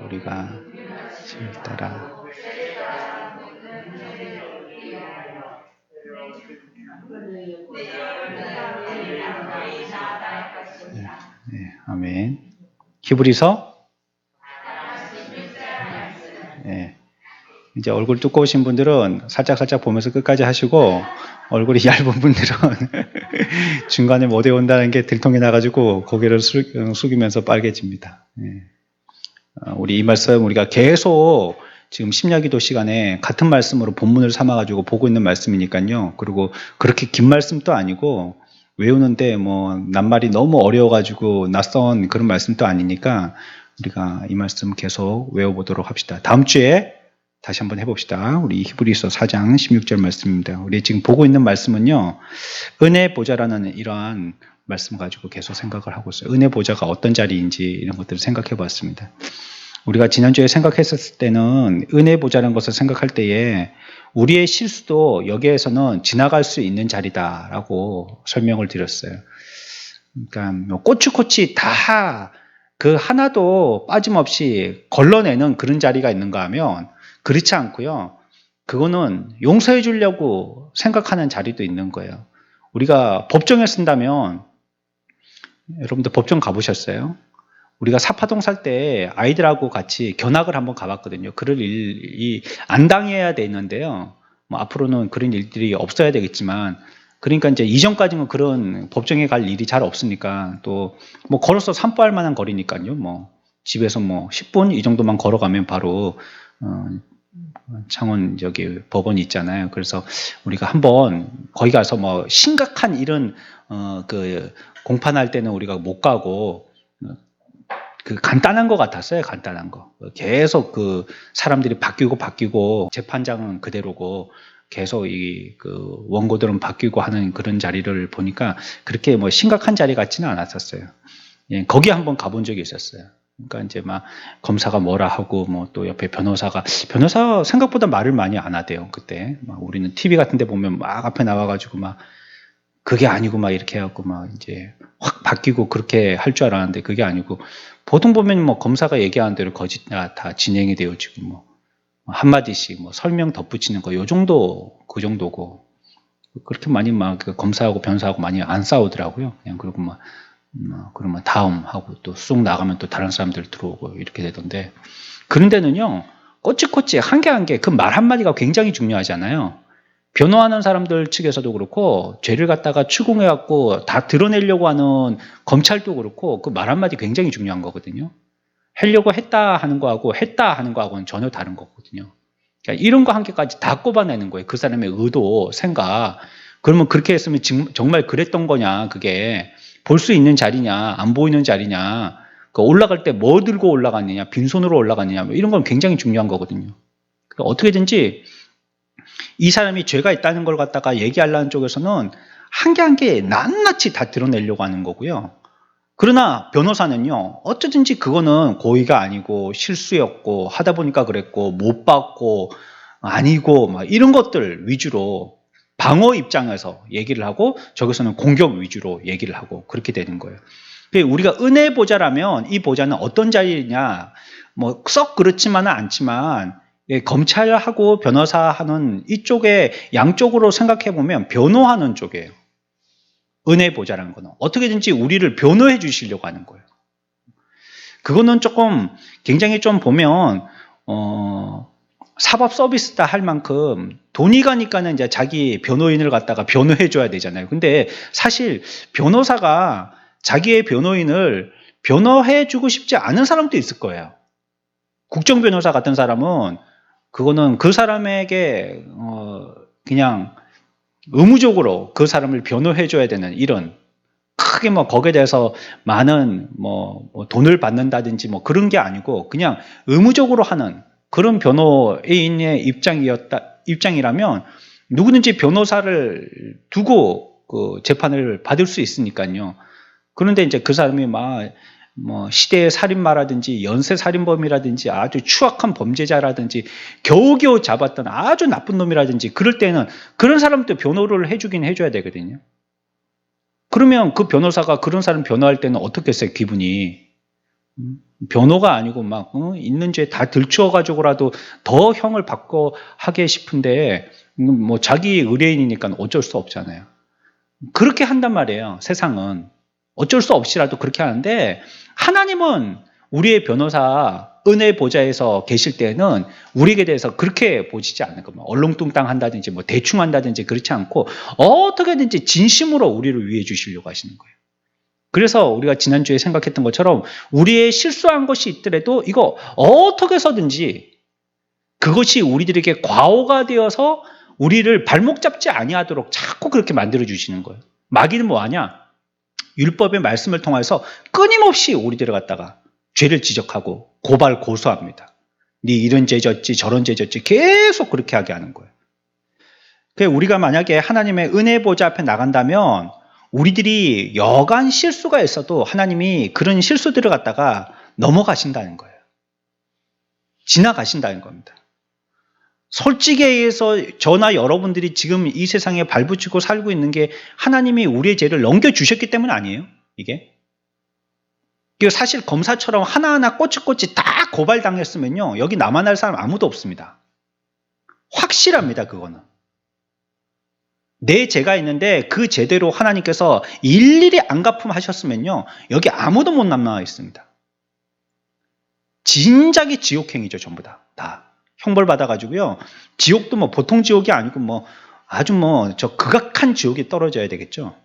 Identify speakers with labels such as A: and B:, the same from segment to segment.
A: 우리가 죄를 따라 네, 아멘. 히브리서 네. 이제 얼굴 두꺼우신 분들은 살짝 보면서 끝까지 하시고 얼굴이 얇은 분들은 중간에 못 외운다는 게 들통이 나가지고 고개를 숙이면서 빨개집니다. 네. 우리 이 말씀 우리가 계속 지금 심야기도 시간에 같은 말씀으로 본문을 삼아가지고 보고 있는 말씀이니까요. 그리고 그렇게 긴 말씀도 아니고 외우는데 뭐 낱말이 너무 어려워가지고 낯선 그런 말씀도 아니니까 우리가 이 말씀 계속 외워보도록 합시다. 다음 주에 다시 한번 해봅시다. 우리 히브리서 4장 16절 말씀입니다. 우리 지금 보고 있는 말씀은요. 은혜 보좌라는 이러한 말씀 가지고 계속 생각을 하고 있어요. 은혜 보좌가 어떤 자리인지 이런 것들을 생각해 봤습니다. 우리가 지난주에 생각했을 때는 은혜 보좌라는 것을 생각할 때에 우리의 실수도 여기에서는 지나갈 수 있는 자리다라고 설명을 드렸어요. 그러니까 꼬치꼬치 다 그 하나도 빠짐없이 걸러내는 그런 자리가 있는가 하면 그렇지 않고요. 그거는 용서해 주려고 생각하는 자리도 있는 거예요. 우리가 법정에 쓴다면 여러분들 법정 가보셨어요? 우리가 사파동 살 때 아이들하고 같이 견학을 한번 가봤거든요. 그럴 일이 안 당해야 되는데요. 뭐 앞으로는 그런 일들이 없어야 되겠지만, 그러니까 이제 이전까지는 그런 법정에 갈 일이 잘 없으니까 또 뭐 걸어서 산보할 만한 거리니까요. 뭐 집에서 뭐 10분 이 정도만 걸어가면 바로 창원 저기 법원이 있잖아요. 그래서 우리가 한번 거기 가서 뭐 심각한 이런 그 공판할 때는 우리가 못 가고 그 간단한 거 같았어요. 간단한 거. 계속 그 사람들이 바뀌고 재판장은 그대로고 계속 이 그 원고들은 바뀌고 하는 그런 자리를 보니까 그렇게 뭐 심각한 자리 같지는 않았었어요. 예, 거기 한번 가본 적이 있었어요. 그러니까 이제 막 검사가 뭐라 하고 뭐 또 옆에 변호사 생각보다 말을 많이 안 하대요. 그때 막 우리는 TV 같은 데 보면 막 앞에 나와가지고 막 그게 아니고 막 이렇게 해갖고 막 이제 확 바뀌고 그렇게 할 줄 알았는데 그게 아니고 보통 보면 뭐 검사가 얘기하는 대로 다 진행이 되어지고 뭐 한마디씩 뭐 설명 덧붙이는 거 요 정도 그 정도고 그렇게 많이 막 검사하고 변호사하고 많이 안 싸우더라고요. 그냥 그러고 막 그러면 다음 하고 또 쑥 나가면 또 다른 사람들 들어오고 이렇게 되던데 그런 데는요 꼬치꼬치 한 개 한 개 그 말 한마디가 굉장히 중요하잖아요. 변호하는 사람들 측에서도 그렇고 죄를 갖다가 추궁해갖고 다 드러내려고 하는 검찰도 그렇고 그 말 한마디 굉장히 중요한 거거든요. 하려고 했다 하는 거하고 했다 하는 거하고는 전혀 다른 거거든요. 그러니까 이런 거 한 개까지 다 꼽아내는 거예요. 그 사람의 의도, 생각. 그러면 그렇게 했으면 정말 그랬던 거냐, 그게. 볼 수 있는 자리냐, 안 보이는 자리냐, 그 올라갈 때 뭐 들고 올라갔느냐, 빈손으로 올라갔느냐, 뭐 이런 건 굉장히 중요한 거거든요. 그러니까 어떻게든지 이 사람이 죄가 있다는 걸 갖다가 얘기하려는 쪽에서는 한 개 한 개 낱낱이 다 드러내려고 하는 거고요. 그러나 변호사는요, 어쩌든지 그거는 고의가 아니고 실수였고 하다 보니까 그랬고 못 봤고 아니고 막 이런 것들 위주로 방어 입장에서 얘기를 하고 저기서는 공격 위주로 얘기를 하고 그렇게 되는 거예요. 우리가 은혜 보좌라면 이 보좌는 어떤 자리냐, 뭐 썩 그렇지만은 않지만 검찰하고 변호사하는 이쪽에 양쪽으로 생각해 보면 변호하는 쪽이에요. 은혜 보좌라는 거는 어떻게든지 우리를 변호해 주시려고 하는 거예요. 그거는 조금 굉장히 좀 보면 사법 서비스다 할 만큼 돈이 가니까는 이제 자기 변호인을 갖다가 변호해 줘야 되잖아요. 근데 사실 변호사가 자기의 변호인을 변호해 주고 싶지 않은 사람도 있을 거예요. 국정 변호사 같은 사람은 그거는 그 사람에게 그냥 의무적으로 그 사람을 변호해 줘야 되는 이런 크게 뭐 거기에 대해서 많은 뭐 돈을 받는다든지 뭐 그런 게 아니고 그냥 의무적으로 하는 그런 변호인의 입장이라면 누구든지 변호사를 두고 그 재판을 받을 수 있으니까요. 그런데 이제 그 사람이 막 뭐 시대의 살인마라든지 연쇄살인범이라든지 아주 추악한 범죄자라든지 겨우겨우 잡았던 아주 나쁜 놈이라든지 그럴 때는 그런 사람도 변호를 해주긴 해줘야 되거든요. 그러면 그 변호사가 그런 사람 변호할 때는 어떻겠어요, 기분이? 변호가 아니고 막 있는 죄 다 들추어가지고라도 더 형을 받고 하게 싶은데 뭐 자기 의뢰인이니까 어쩔 수 없잖아요. 그렇게 한단 말이에요. 세상은 어쩔 수 없이라도 그렇게 하는데 하나님은 우리의 변호사 은혜 보좌에서 계실 때는 우리에게 대해서 그렇게 보시지 않는 겁니다. 얼렁뚱땅 한다든지 뭐 대충 한다든지 그렇지 않고 어떻게든지 진심으로 우리를 위해 주시려고 하시는 거예요. 그래서 우리가 지난주에 생각했던 것처럼 우리의 실수한 것이 있더라도 이거 어떻게 해서든지 그것이 우리들에게 과오가 되어서 우리를 발목 잡지 아니하도록 자꾸 그렇게 만들어 주시는 거예요. 마귀는 뭐하냐? 율법의 말씀을 통해서 끊임없이 우리들을 갖다가 죄를 지적하고 고발 고소합니다. 네 이런 죄 졌지 저런 죄 졌지 계속 그렇게 하게 하는 거예요. 우리가 만약에 하나님의 은혜 보좌 앞에 나간다면 우리들이 여간 실수가 있어도 하나님이 그런 실수들을 갖다가 넘어가신다는 거예요. 지나가신다는 겁니다. 솔직히 해서 저나 여러분들이 지금 이 세상에 발붙이고 살고 있는 게 하나님이 우리의 죄를 넘겨주셨기 때문 아니에요? 이게 사실 검사처럼 하나하나 꼬치꼬치 다 고발당했으면요 여기 남아날 사람 아무도 없습니다. 확실합니다. 그거는 내 죄가 있는데 그 죄대로 하나님께서 일일이 안 갚음하셨으면요 여기 아무도 못 남아 있습니다. 진작에 지옥행이죠. 전부 다 형벌 받아가지고요 지옥도 뭐 보통 지옥이 아니고 뭐 아주 뭐 저 극악한 지옥에 떨어져야 되겠죠.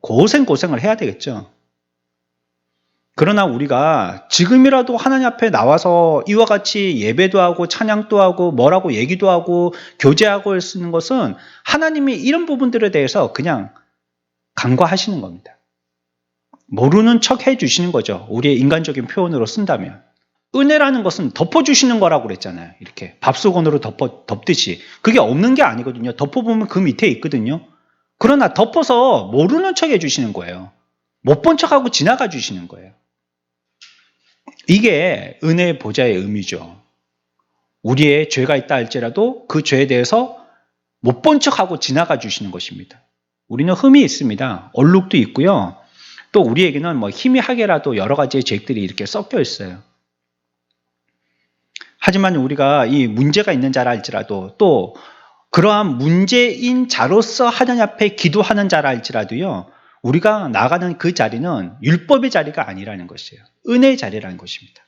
A: 고생을 해야 되겠죠. 그러나 우리가 지금이라도 하나님 앞에 나와서 이와 같이 예배도 하고 찬양도 하고 뭐라고 얘기도 하고 교제하고 쓰는 것은 하나님이 이런 부분들에 대해서 그냥 간과하시는 겁니다. 모르는 척 해주시는 거죠. 우리의 인간적인 표현으로 쓴다면. 은혜라는 것은 덮어주시는 거라고 그랬잖아요. 이렇게 밥수건으로 덮듯이. 그게 없는 게 아니거든요. 덮어보면 그 밑에 있거든요. 그러나 덮어서 모르는 척 해주시는 거예요. 못 본 척하고 지나가 주시는 거예요. 이게 은혜 보좌의 의미죠. 우리의 죄가 있다 할지라도 그 죄에 대해서 못 본 척하고 지나가 주시는 것입니다. 우리는 흠이 있습니다. 얼룩도 있고요. 또 우리에게는 뭐 희미하게라도 여러 가지의 죄들이 이렇게 섞여 있어요. 하지만 우리가 이 문제가 있는 자라 할지라도 또 그러한 문제인 자로서 하나님 앞에 기도하는 자라 할지라도요. 우리가 나가는 그 자리는 율법의 자리가 아니라는 것이에요. 은혜의 자리라는 것입니다.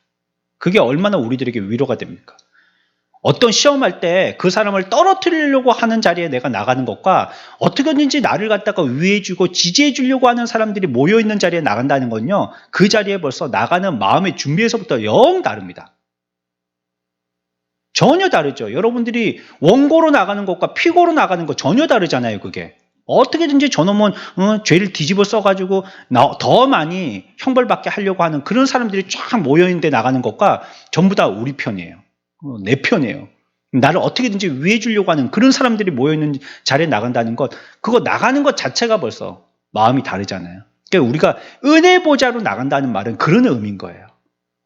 A: 그게 얼마나 우리들에게 위로가 됩니까? 어떤 시험할 때 그 사람을 떨어뜨리려고 하는 자리에 내가 나가는 것과 어떻게든지 나를 갖다가 위해주고 지지해주려고 하는 사람들이 모여있는 자리에 나간다는 건요. 그 자리에 벌써 나가는 마음의 준비에서부터 영 다릅니다. 전혀 다르죠. 여러분들이 원고로 나가는 것과 피고로 나가는 것 전혀 다르잖아요. 그게. 어떻게든지 저놈은 죄를 뒤집어 써가지고 더 많이 형벌받게 하려고 하는 그런 사람들이 쫙 모여있는데 나가는 것과 전부 다 우리 편이에요. 내 편이에요. 나를 어떻게든지 위해 주려고 하는 그런 사람들이 모여있는 자리에 나간다는 것, 그거 나가는 것 자체가 벌써 마음이 다르잖아요. 그러니까 우리가 은혜 보좌로 나간다는 말은 그런 의미인 거예요.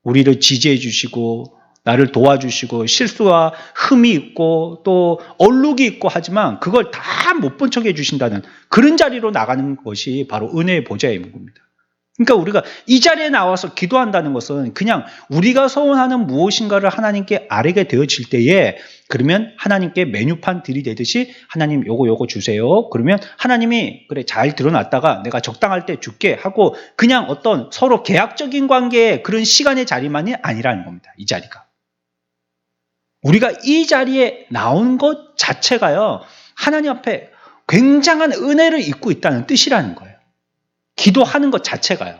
A: 우리를 지지해 주시고 나를 도와주시고 실수와 흠이 있고 또 얼룩이 있고 하지만 그걸 다 못 본 척 해주신다는 그런 자리로 나가는 것이 바로 은혜의 보좌의 겁니다. 그러니까 우리가 이 자리에 나와서 기도한다는 것은 그냥 우리가 소원하는 무엇인가를 하나님께 아뢰게 되어질 때에 그러면 하나님께 메뉴판 들이대듯이 하나님 요거 주세요. 그러면 하나님이 그래 잘 들어놨다가 내가 적당할 때 줄게 하고 그냥 어떤 서로 계약적인 관계의 그런 시간의 자리만이 아니라는 겁니다. 이 자리가. 우리가 이 자리에 나온 것 자체가요. 하나님 앞에 굉장한 은혜를 입고 있다는 뜻이라는 거예요. 기도하는 것 자체가요.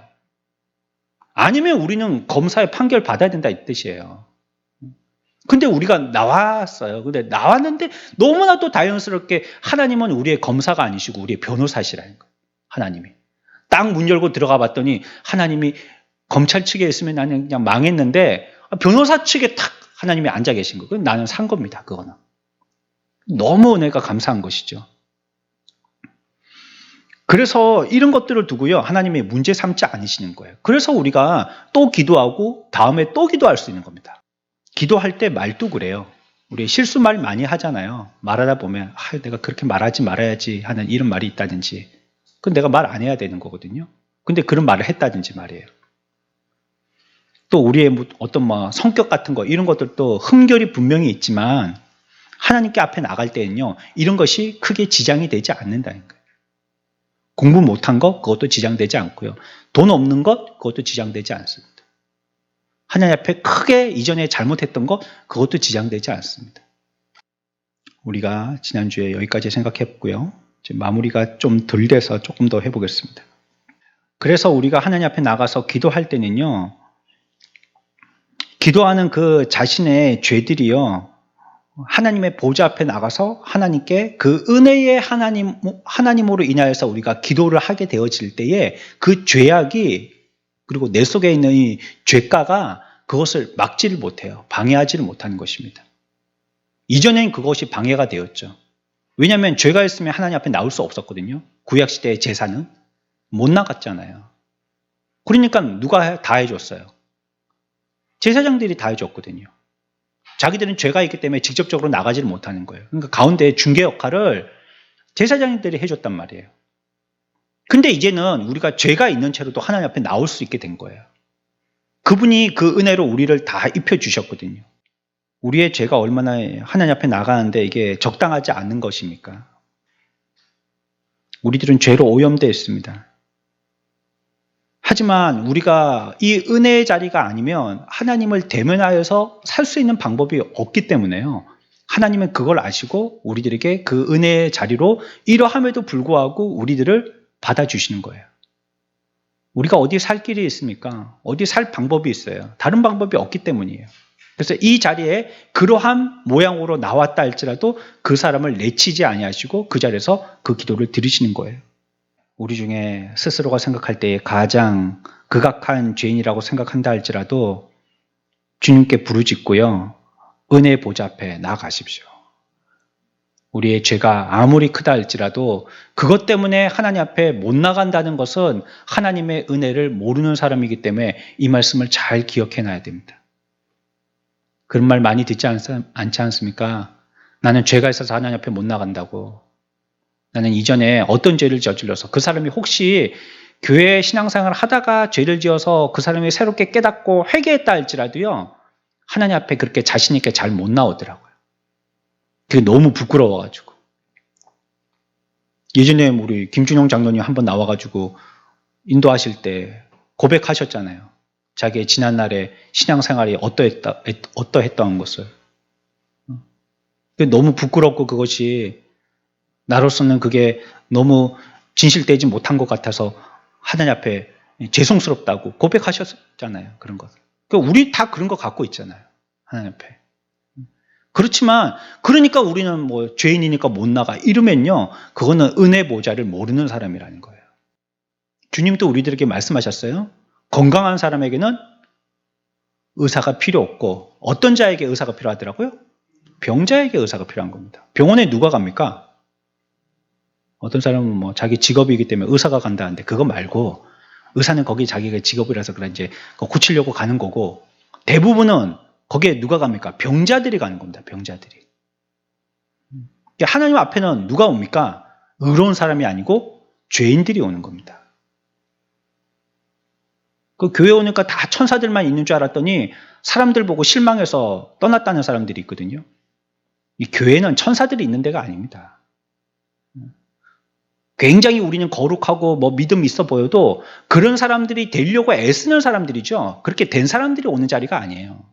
A: 아니면 우리는 검사의 판결 받아야 된다 이 뜻이에요. 근데 우리가 나왔어요. 근데 나왔는데 너무나도 자연스럽게 하나님은 우리의 검사가 아니시고 우리의 변호사시라는 거예요. 하나님이. 딱 문 열고 들어가 봤더니 하나님이 검찰 측에 있으면 나는 그냥 망했는데 변호사 측에 탁 하나님이 앉아 계신 거. 나는 산 겁니다. 그거는. 너무 은혜가 감사한 것이죠. 그래서 이런 것들을 두고요. 하나님이 문제 삼지 않으시는 거예요. 그래서 우리가 또 기도하고 다음에 또 기도할 수 있는 겁니다. 기도할 때 말도 그래요. 우리 실수 말 많이 하잖아요. 말하다 보면 내가 그렇게 말하지 말아야지 하는 이런 말이 있다든지 그건 내가 말 안 해야 되는 거거든요. 근데 그런 말을 했다든지 말이에요. 또 우리의 어떤 성격 같은 거 이런 것들도 흠결이 분명히 있지만 하나님께 앞에 나갈 때는요, 이런 것이 크게 지장이 되지 않는다는 거예요. 공부 못한 것 그것도 지장되지 않고요. 돈 없는 것 그것도 지장되지 않습니다. 하나님 앞에 크게 이전에 잘못했던 것 그것도 지장되지 않습니다. 우리가 지난주에 여기까지 생각해봤고요. 이제 마무리가 좀 덜 돼서 조금 더 해보겠습니다. 그래서 우리가 하나님 앞에 나가서 기도할 때는요, 기도하는 그 자신의 죄들이요, 하나님의 보좌 앞에 나가서 하나님께 그 은혜의 하나님으로 인하여서 우리가 기도를 하게 되어질 때에 그 죄악이, 그리고 내 속에 있는 이 죄가가 그것을 막지를 못해요. 방해하지를 못하는 것입니다. 이전엔 그것이 방해가 되었죠. 왜냐하면 죄가 있으면 하나님 앞에 나올 수 없었거든요. 구약시대의 제사는 못 나갔잖아요. 그러니까 누가 다 해줬어요? 제사장들이 다 해줬거든요. 자기들은 죄가 있기 때문에 직접적으로 나가지를 못하는 거예요. 그러니까 가운데 중개 역할을 제사장들이 해줬단 말이에요. 근데 이제는 우리가 죄가 있는 채로도 하나님 앞에 나올 수 있게 된 거예요. 그분이 그 은혜로 우리를 다 입혀주셨거든요. 우리의 죄가 얼마나 하나님 앞에 나가는데 이게 적당하지 않은 것입니까? 우리들은 죄로 오염되어 있습니다. 하지만 우리가 이 은혜의 자리가 아니면 하나님을 대면하여서 살 수 있는 방법이 없기 때문에요. 하나님은 그걸 아시고 우리들에게 그 은혜의 자리로 이러함에도 불구하고 우리들을 받아주시는 거예요. 우리가 어디 살 길이 있습니까? 어디 살 방법이 있어요? 다른 방법이 없기 때문이에요. 그래서 이 자리에 그러한 모양으로 나왔다 할지라도 그 사람을 내치지 아니하시고 그 자리에서 그 기도를 들으시는 거예요. 우리 중에 스스로가 생각할 때 가장 극악한 죄인이라고 생각한다 할지라도 주님께 부르짖고요, 은혜의 보좌 앞에 나아가십시오. 우리의 죄가 아무리 크다 할지라도 그것 때문에 하나님 앞에 못 나간다는 것은 하나님의 은혜를 모르는 사람이기 때문에 이 말씀을 잘 기억해놔야 됩니다. 그런 말 많이 듣지 않지 않습니까? 나는 죄가 있어서 하나님 앞에 못 나간다고. 나는 이전에 어떤 죄를 저질러서, 그 사람이 혹시 교회 신앙생활을 하다가 죄를 지어서 그 사람이 새롭게 깨닫고 회개했다 할지라도요, 하나님 앞에 그렇게 자신 있게 잘 못 나오더라고요. 그게 너무 부끄러워가지고. 예전에 우리 김준영 장로님 한번 나와가지고 인도하실 때 고백하셨잖아요. 자기의 지난날의 신앙생활이 어떠했던 것을. 너무 부끄럽고 그것이 나로서는 그게 너무 진실되지 못한 것 같아서 하나님 앞에 죄송스럽다고 고백하셨잖아요. 그런 것. 우리 다 그런 거 갖고 있잖아요. 하나님 앞에. 그렇지만 그러니까 우리는 죄인이니까 못 나가 이러면요, 그거는 은혜 보좌를 모르는 사람이라는 거예요. 주님도 우리들에게 말씀하셨어요. 건강한 사람에게는 의사가 필요 없고 어떤 자에게 의사가 필요하더라고요? 병자에게 의사가 필요한 겁니다. 병원에 누가 갑니까? 어떤 사람은 자기 직업이기 때문에 의사가 간다는데 그거 말고, 의사는 거기 자기가 직업이라서 그래 이제 고치려고 가는 거고, 대부분은 거기에 누가 갑니까? 병자들이 가는 겁니다. 병자들이. 하나님 앞에는 누가 옵니까? 의로운 사람이 아니고 죄인들이 오는 겁니다. 그 교회 오니까 다 천사들만 있는 줄 알았더니 사람들 보고 실망해서 떠났다는 사람들이 있거든요. 이 교회는 천사들이 있는 데가 아닙니다. 굉장히 우리는 거룩하고 믿음 있어 보여도 그런 사람들이 되려고 애쓰는 사람들이죠. 그렇게 된 사람들이 오는 자리가 아니에요.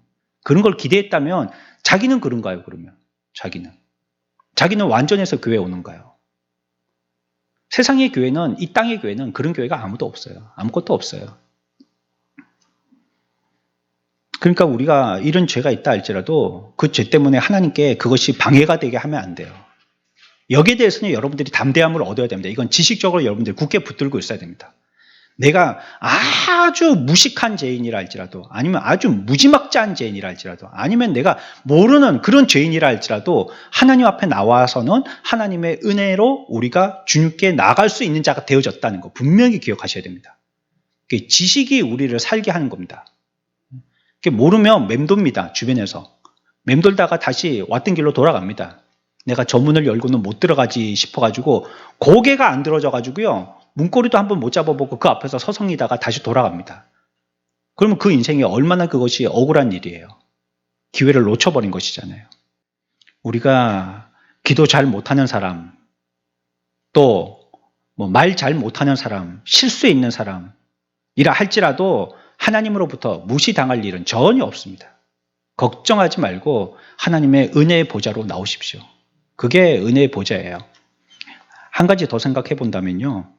A: 그런 걸 기대했다면 자기는 그런가요? 그러면 자기는 완전해서 교회에 오는가요? 세상의 교회는, 이 땅의 교회는 그런 교회가 아무도 없어요. 아무것도 없어요. 그러니까 우리가 이런 죄가 있다 할지라도 그 죄 때문에 하나님께 그것이 방해가 되게 하면 안 돼요. 여기에 대해서는 여러분들이 담대함을 얻어야 됩니다. 이건 지식적으로 여러분들이 굳게 붙들고 있어야 됩니다. 내가 아주 무식한 죄인이라 할지라도, 아니면 아주 무지막지한 죄인이라 할지라도, 아니면 내가 모르는 그런 죄인이라 할지라도 하나님 앞에 나와서는 하나님의 은혜로 우리가 주님께 나아갈 수 있는 자가 되어졌다는 거 분명히 기억하셔야 됩니다. 지식이 우리를 살게 하는 겁니다. 모르면 맴돕니다. 주변에서. 맴돌다가 다시 왔던 길로 돌아갑니다. 내가 저 문을 열고는 못 들어가지 싶어가지고 고개가 안 들어져가지고요, 문고리도 한번 못 잡아보고 그 앞에서 서성이다가 다시 돌아갑니다. 그러면 그 인생이 얼마나 그것이 억울한 일이에요. 기회를 놓쳐버린 것이잖아요. 우리가 기도 잘 못하는 사람, 또 말 잘 못하는 사람, 실수 있는 사람이라 할지라도 하나님으로부터 무시당할 일은 전혀 없습니다. 걱정하지 말고 하나님의 은혜의 보좌로 나오십시오. 그게 은혜의 보좌예요. 한 가지 더 생각해 본다면요.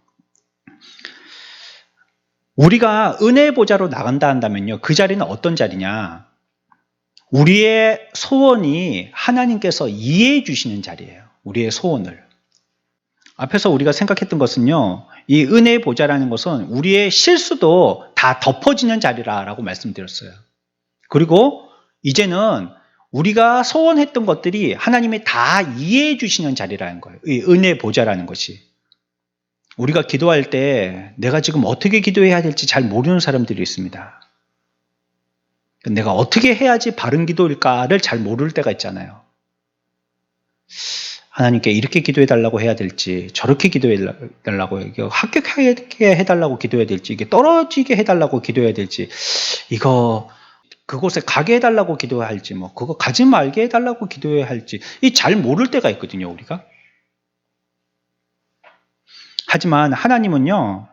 A: 우리가 은혜의 보좌로 나간다 한다면요. 그 자리는 어떤 자리냐? 우리의 소원이 하나님께서 이해해 주시는 자리예요. 우리의 소원을. 앞에서 우리가 생각했던 것은요. 이 은혜의 보좌라는 것은 우리의 실수도 다 덮어지는 자리라고 말씀드렸어요. 그리고 이제는 우리가 소원했던 것들이 하나님이 다 이해해 주시는 자리라는 거예요. 이 은혜의 보좌라는 것이. 우리가 기도할 때 내가 지금 어떻게 기도해야 될지 잘 모르는 사람들이 있습니다. 내가 어떻게 해야지 바른 기도일까를 잘 모를 때가 있잖아요. 하나님께 이렇게 기도해 달라고 해야 될지, 저렇게 기도해 달라고, 합격하게 해달라고 기도해야 될지, 이게 떨어지게 해달라고 기도해야 될지, 이거 그곳에 가게 해달라고 기도해야 할지, 그거 가지 말게 해달라고 기도해야 할지, 이 잘 모를 때가 있거든요, 우리가. 하지만 하나님은요,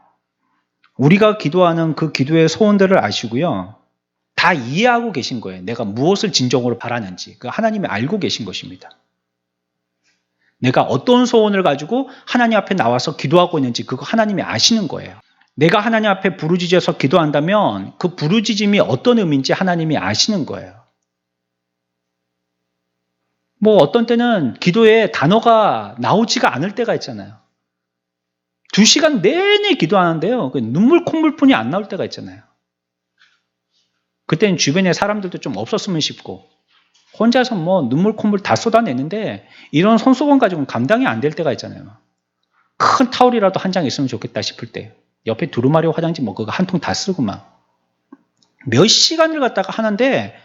A: 우리가 기도하는 그 기도의 소원들을 아시고요, 다 이해하고 계신 거예요. 내가 무엇을 진정으로 바라는지. 그 하나님이 알고 계신 것입니다. 내가 어떤 소원을 가지고 하나님 앞에 나와서 기도하고 있는지 그거 하나님이 아시는 거예요. 내가 하나님 앞에 부르짖어서 기도한다면 그 부르짖음이 어떤 의미인지 하나님이 아시는 거예요. 어떤 때는 기도에 단어가 나오지가 않을 때가 있잖아요. 2시간 내내 기도하는데요. 눈물 콧물뿐이 안 나올 때가 있잖아요. 그때는 주변에 사람들도 좀 없었으면 싶고 혼자서 눈물 콧물 다 쏟아내는데 이런 손수건 가지고는 감당이 안 될 때가 있잖아요. 큰 타올이라도 한 장 있으면 좋겠다 싶을 때 옆에 두루마리 화장지 그거 한 통 다 쓰고 몇 시간을 갖다가 하는데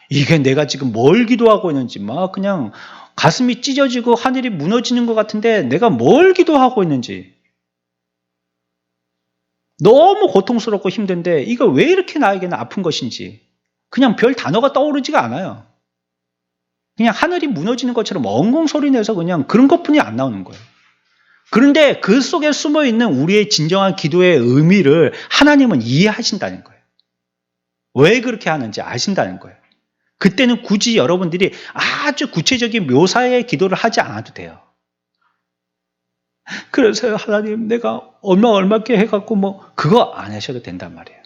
A: 이게 내가 지금 뭘 기도하고 있는지 그냥 가슴이 찢어지고 하늘이 무너지는 것 같은데 내가 뭘 기도하고 있는지 너무 고통스럽고 힘든데 이거 왜 이렇게 나에게는 아픈 것인지 그냥 별 단어가 떠오르지가 않아요. 그냥 하늘이 무너지는 것처럼 엉엉 소리 내서 그냥 그런 것뿐이 안 나오는 거예요. 그런데 그 속에 숨어 있는 우리의 진정한 기도의 의미를 하나님은 이해하신다는 거예요. 왜 그렇게 하는지 아신다는 거예요. 그때는 굳이 여러분들이 아주 구체적인 묘사의 기도를 하지 않아도 돼요. 그래서 하나님 내가 얼마께 해갖고 그거 안 하셔도 된단 말이에요.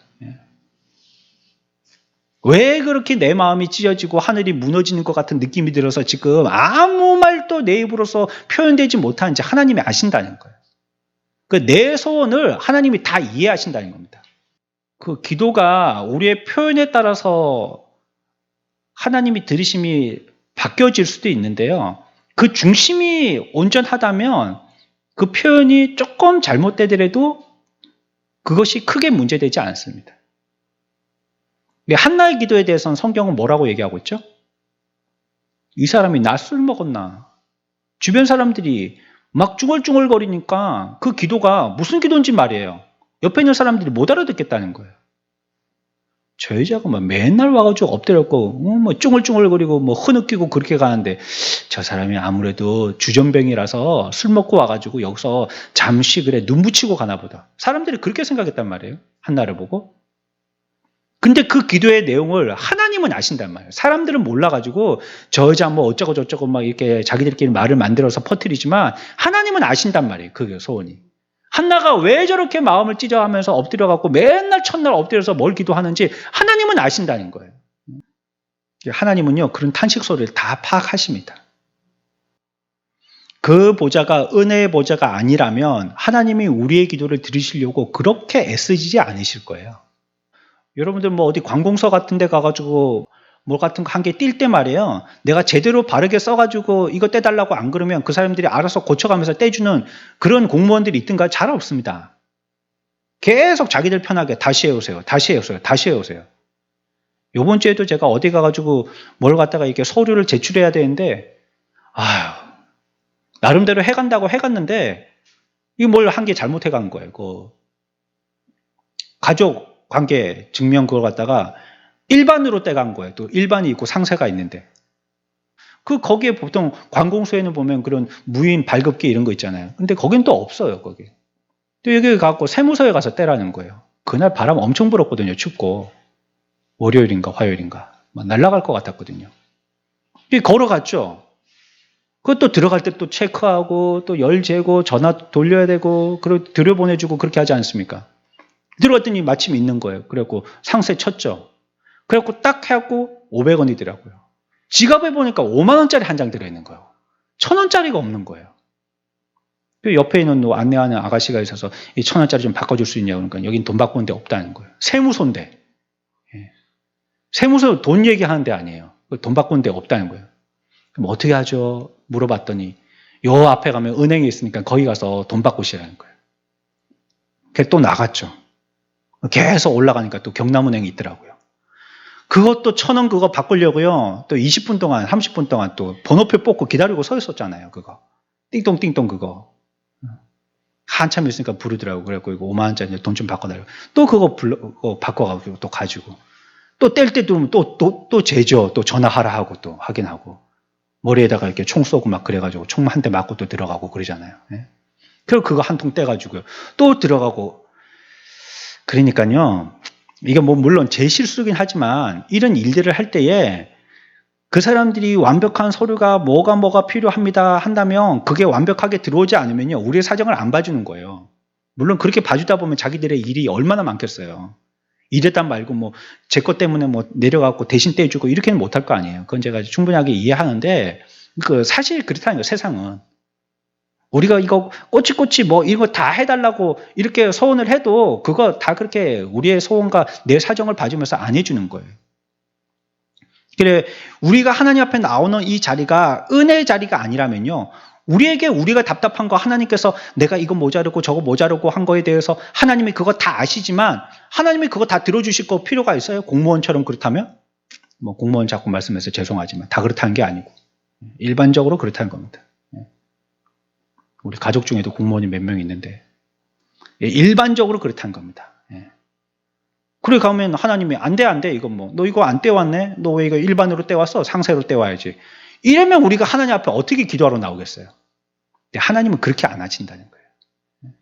A: 왜 그렇게 내 마음이 찢어지고 하늘이 무너지는 것 같은 느낌이 들어서 지금 아무 말도 내 입으로서 표현되지 못하는지 하나님이 아신다는 거예요. 내 소원을 하나님이 다 이해하신다는 겁니다. 그 기도가 우리의 표현에 따라서 하나님이 들으심이 바뀌어질 수도 있는데요. 그 중심이 온전하다면 그 표현이 조금 잘못되더라도 그것이 크게 문제되지 않습니다. 한나의 기도에 대해서는 성경은 뭐라고 얘기하고 있죠? 이 사람이 술 먹었나? 주변 사람들이 막 쭝얼쭝얼거리니까 그 기도가 무슨 기도인지 말이에요. 옆에 있는 사람들이 못 알아듣겠다는 거예요. 저 여자가 맨날 와가지고 엎드렸고 쭝얼쭝얼거리고 흐느끼고 그렇게 가는데 저 사람이 아무래도 주전뱅이라서 술 먹고 와가지고 여기서 잠시 눈 붙이고 가나 보다. 사람들이 그렇게 생각했단 말이에요. 한나를 보고. 근데 그 기도의 내용을 하나님은 아신단 말이에요. 사람들은 몰라가지고 저 여자 어쩌고 저쩌고 이렇게 자기들끼리 말을 만들어서 퍼뜨리지만 하나님은 아신단 말이에요. 그 소원이. 한나가 왜 저렇게 마음을 찢어하면서 엎드려갖고 맨날 첫날 엎드려서 뭘 기도하는지 하나님은 아신다는 거예요. 하나님은요 그런 탄식 소리를 다 파악하십니다. 그 보좌가 은혜의 보좌가 아니라면 하나님이 우리의 기도를 들으시려고 그렇게 애쓰지 않으실 거예요. 여러분들 어디 관공서 같은 데 가가지고 뭐 같은 거 한 개 뛸 때 말이에요. 내가 제대로 바르게 써가지고 이거 떼달라고 안 그러면 그 사람들이 알아서 고쳐가면서 떼주는 그런 공무원들이 있든가 잘 없습니다. 계속 자기들 편하게 다시 해오세요. 다시 해오세요. 다시 해오세요. 요번 주에도 제가 어디 가가지고 뭘 갖다가 이렇게 서류를 제출해야 되는데 나름대로 해간다고 해갔는데 이거 뭘 한 개 잘못해간 거예요. 가족 관계 증명 그걸 갖다가 일반으로 떼간 거예요. 또 일반이 있고 상세가 있는데. 거기에 보통 관공서에는 보면 그런 무인 발급기 이런 거 있잖아요. 근데 거긴 또 없어요, 거기. 또 여기 갖고 세무서에 가서 떼라는 거예요. 그날 바람 엄청 불었거든요, 춥고. 월요일인가 화요일인가. 막 날아갈 것 같았거든요. 걸어갔죠. 그것도 들어갈 때 또 체크하고 또 열 재고 전화 돌려야 되고 그리고 들여보내주고 그렇게 하지 않습니까? 들어갔더니 마침 있는 거예요. 그래갖고 상세 쳤죠. 그래갖고 딱 해갖고 500원이더라고요. 지갑에 보니까 5만 원짜리 한 장 들어있는 거예요. 1,000원짜리가 없는 거예요. 옆에 있는 안내하는 아가씨가 있어서 이 1,000원짜리 좀 바꿔줄 수 있냐고 그러니까 여긴 돈 바꾸는 데 없다는 거예요. 세무서인데. 세무서 돈 얘기하는 데 아니에요. 돈 바꾸는 데 없다는 거예요. 그럼 어떻게 하죠? 물어봤더니 요 앞에 가면 은행이 있으니까 거기 가서 돈 바꾸시라는 거예요. 그래서 또 나갔죠. 계속 올라가니까 또 경남은행이 있더라고요. 그것도 1,000원 그거 바꾸려고요. 또 20분 동안 30분 동안 또 번호표 뽑고 기다리고 서 있었잖아요. 그거. 띵동띵동 그거. 한참 있으니까 부르더라고요. 그래갖고 이거 5만 원짜리 돈 좀 바꿔달라고. 또 그거 바꿔가지고 또 가지고. 또 뗄 때 들으면 또 재죠. 또 전화하라 하고 또 확인하고. 머리에다가 이렇게 총 쏘고 막 그래가지고 총 한 대 맞고 또 들어가고 그러잖아요. 예? 그리고 그거 한 통 떼가지고요. 또 들어가고. 그러니까요. 이게 뭐 물론 제 실수긴 하지만 이런 일들을 할 때에 그 사람들이 완벽한 서류가 뭐가 필요합니다 한다면 그게 완벽하게 들어오지 않으면요. 우리의 사정을 안 봐주는 거예요. 물론 그렇게 봐주다 보면 자기들의 일이 얼마나 많겠어요. 이랬단 말고 뭐 제 것 때문에 뭐 내려가고 대신 떼주고 이렇게는 못할 거 아니에요. 그건 제가 충분하게 이해하는데 사실 그렇다는 거예요. 세상은. 우리가 이거 꼬치꼬치 뭐 이거 다 해달라고 이렇게 소원을 해도 그거 다 그렇게 우리의 소원과 내 사정을 봐주면서 안 해주는 거예요. 그래 우리가 하나님 앞에 나오는 이 자리가 은혜의 자리가 아니라면요. 우리에게 우리가 답답한 거 하나님께서 내가 이거 모자르고 저거 모자르고 한 거에 대해서 하나님이 그거 다 아시지만 하나님이 그거 다 들어주실 거 필요가 있어요? 공무원처럼 그렇다면? 뭐 공무원 자꾸 말씀해서 죄송하지만 다 그렇다는 게 아니고 일반적으로 그렇다는 겁니다. 우리 가족 중에도 공무원이 몇 명 있는데 일반적으로 그렇다는 겁니다. 그래 가면 하나님이 안 돼 이건 뭐 너 이거 안 떼왔네? 너 왜 이거 일반으로 떼왔어? 상세로 떼와야지. 이러면 우리가 하나님 앞에 어떻게 기도하러 나오겠어요? 근데 하나님은 그렇게 안 하신다는 거예요.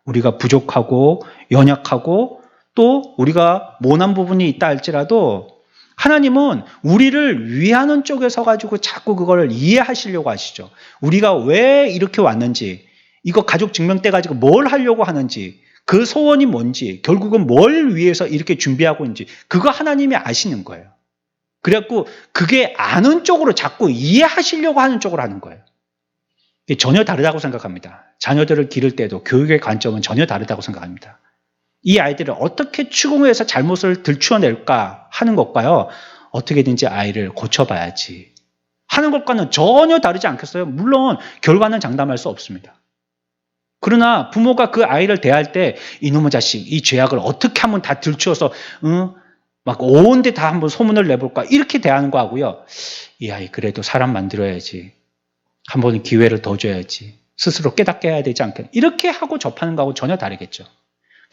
A: 우리가 부족하고 연약하고 또 우리가 모난 부분이 있다 할지라도 하나님은 우리를 위하는 쪽에 서가지고 자꾸 그걸 이해하시려고 하시죠. 우리가 왜 이렇게 왔는지, 이거 가족 증명 떼 가지고 뭘 하려고 하는지, 그 소원이 뭔지, 결국은 뭘 위해서 이렇게 준비하고 있는지, 그거 하나님이 아시는 거예요. 그래갖고 그게 아는 쪽으로 자꾸 이해하시려고 하는 쪽으로 하는 거예요. 전혀 다르다고 생각합니다. 자녀들을 기를 때도 교육의 관점은 전혀 다르다고 생각합니다. 이 아이들을 어떻게 추궁해서 잘못을 들추어낼까 하는 것과요. 어떻게든지 아이를 고쳐봐야지 하는 것과는 전혀 다르지 않겠어요? 물론 결과는 장담할 수 없습니다. 그러나 부모가 그 아이를 대할 때 이놈의 자식, 이 죄악을 어떻게 하면 다 들추어서 막 온 데 다 한번 소문을 내볼까 이렇게 대하는 거 하고요. 이 아이 그래도 사람 만들어야지. 한 번 기회를 더 줘야지. 스스로 깨닫게 해야 되지 않겠나. 이렇게 하고 접하는 거하고 전혀 다르겠죠.